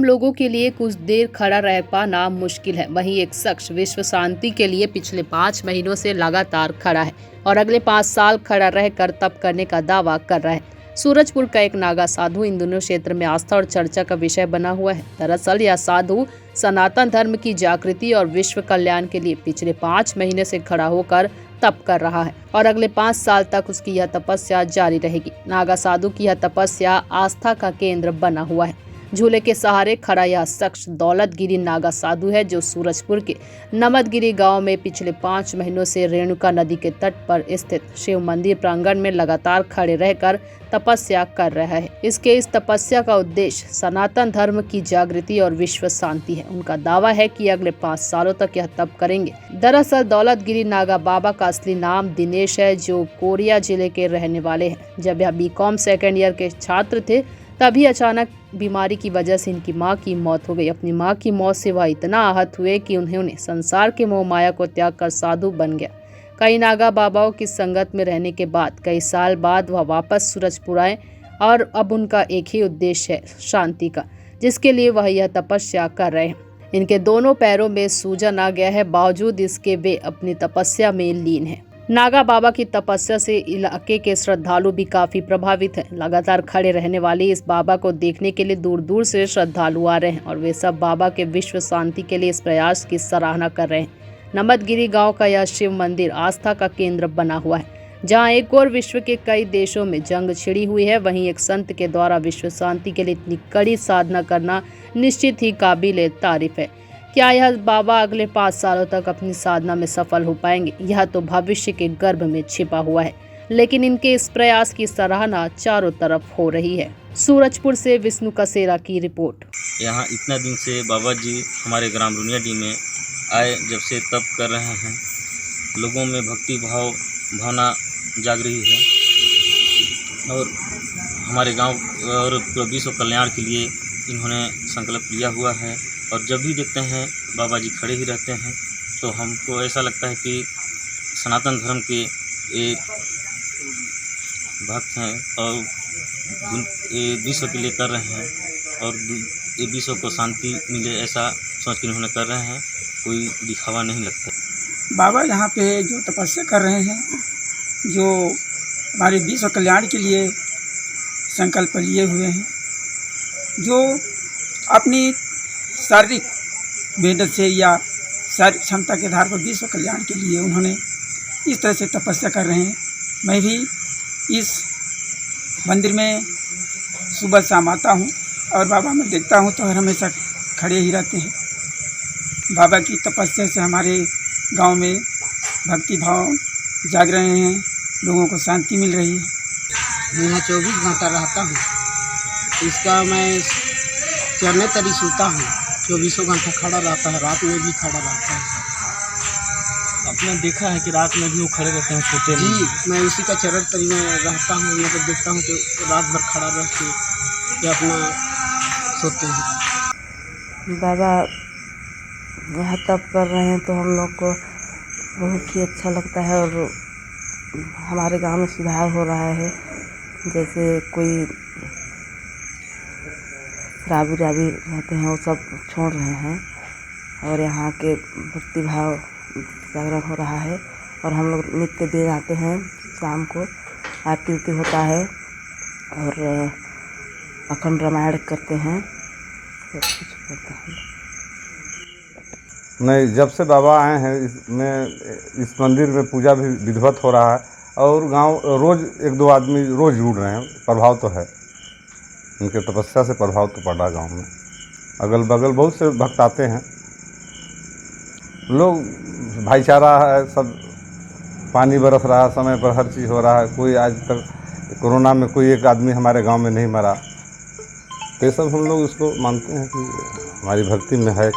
आम लोगों के लिए कुछ देर खड़ा रह पाना मुश्किल है। वहीं एक शख्स विश्व शांति के लिए पिछले 5 महीनों से लगातार खड़ा है और अगले 5 साल खड़ा रहकर तप करने का दावा कर रहा है। सूरजपुर का एक नागा साधु इन दोनों क्षेत्र में आस्था और चर्चा का विषय बना हुआ है। दरअसल यह साधु सनातन धर्म की जागृति और विश्व कल्याण के लिए पिछले 5 महीने से खड़ा होकर तप कर रहा है और अगले 5 साल तक उसकी यह तपस्या जारी रहेगी। नागा साधु की यह तपस्या आस्था का केंद्र बना हुआ है। झूले के सहारे खड़ा यह शख्स दौलतगिरी नागा साधु है, जो सूरजपुर के नमदगिरी गांव में पिछले 5 महीनों से रेणुका नदी के तट पर स्थित शिव मंदिर प्रांगण में लगातार खड़े रहकर तपस्या कर रहा है। इसके इस तपस्या का उद्देश्य सनातन धर्म की जागृति और विश्व शांति है। उनका दावा है कि अगले 5 सालों तक यह तप करेंगे। दरअसल दौलतगिरी नागा बाबा का असली नाम दिनेश है, जो कोरिया जिले के रहने वाले हैं। जब यह बीकॉम सेकेंड ईयर के छात्र थे, तभी अचानक बीमारी की वजह से इनकी मां की मौत हो गई। अपनी मां की मौत से वह इतना आहत हुए कि उन्होंने संसार के मोह माया को त्याग कर साधु बन गया। कई नागा बाबाओं की संगत में रहने के बाद कई साल बाद वह वापस सूरजपुर आए और अब उनका एक ही उद्देश्य है, शांति का, जिसके लिए वह यह तपस्या कर रहे हैं। इनके दोनों पैरों में सूजन आ गया है, बावजूद इसके वे अपनी तपस्या में लीन हैं। नागा बाबा की तपस्या से इलाके के श्रद्धालु भी काफी प्रभावित हैं। लगातार खड़े रहने वाले इस बाबा को देखने के लिए दूर दूर से श्रद्धालु आ रहे हैं और वे सब बाबा के विश्व शांति के लिए इस प्रयास की सराहना कर रहे हैं। नमदगिरी गांव का यह शिव मंदिर आस्था का केंद्र बना हुआ है, जहां एक और विश्व के कई देशों में जंग छिड़ी हुई है। वहीं एक संत के द्वारा विश्व शांति के लिए इतनी कड़ी साधना करना निश्चित ही काबिल तारीफ है। क्या यह बाबा अगले 5 सालों तक अपनी साधना में सफल हो पाएंगे, यह तो भविष्य के गर्भ में छिपा हुआ है, लेकिन इनके इस प्रयास की सराहना चारों तरफ हो रही है। सूरजपुर से विष्णु कसेरा की रिपोर्ट। यहाँ इतना दिन से बाबा जी हमारे ग्राम रुनियाडी में आए, जब से तप कर रहे हैं, लोगों में भक्ति भावना जाग रही है और हमारे गांव और पूरा विश्व कल्याण के लिए इन्होंने संकल्प लिया हुआ है। और जब भी देखते हैं बाबा जी खड़े ही रहते हैं, तो हमको ऐसा लगता है कि सनातन धर्म के एक भक्त हैं और विश्व के लिए कर रहे हैं और ये विश्व को शांति मिले, ऐसा सोच के इन्होंने कर रहे हैं। कोई दिखावा नहीं लगता। बाबा यहाँ पे जो तपस्या कर रहे हैं, जो हमारे विश्व कल्याण के लिए संकल्प लिए हुए हैं, जो अपनी शारीरिक मेहनत से या शारीरिक क्षमता के आधार पर विश्व कल्याण के लिए उन्होंने इस तरह से तपस्या कर रहे हैं। मैं भी इस मंदिर में सुबह शाम आता हूँ और बाबा में देखता हूँ तो हमेशा खड़े ही रहते हैं। बाबा की तपस्या से हमारे गांव में भक्ति भाव जाग रहे हैं, लोगों को शांति मिल रही है। मैं 24 घंटा रहता हूँ, इसका मैं चरने तरी सोता हूँ, 24 घंटा खड़ा रहता है, रात में भी खड़ा रहता है। आपने देखा है कि रात में भी वो खड़े रहते हैं, सोते नहीं? जी, मैं उसी का चरण तरी में रहता हूँ। मैं तो देखता हूँ कि रात भर खड़ा रह के अपना सोते हैं। बाबा यहाँ तप कर रहे हैं तो हम लोग को बहुत ही अच्छा लगता है और हमारे गांव में सुधार हो रहा है। जैसे कोई शराबी रहते हैं, वो सब छोड़ रहे हैं और यहाँ के भक्ति भाव जागरण हो रहा है। और हम लोग नित्य दिन आते हैं, शाम को आरती उरती होता है और अखंड रामायण करते हैं, सब कुछ करते हैं। नहीं, जब से बाबा आए हैं इस मंदिर में पूजा भी विधिवत हो रहा है और गांव रोज़ 1-2 आदमी रोज़ जुड़ रहे हैं। प्रभाव तो है, उनके तपस्या से प्रभाव तो पड़ रहा है गाँव में। अगल बगल बहुत से भक्त आते हैं, लोग भाईचारा है, सब पानी बरस रहा है समय पर, हर चीज़ हो रहा है। कोई आज तक कोरोना में कोई एक आदमी हमारे गांव में नहीं मरा। तो ये सब हम लोग इसको मानते हैं कि हमारी भक्ति में है।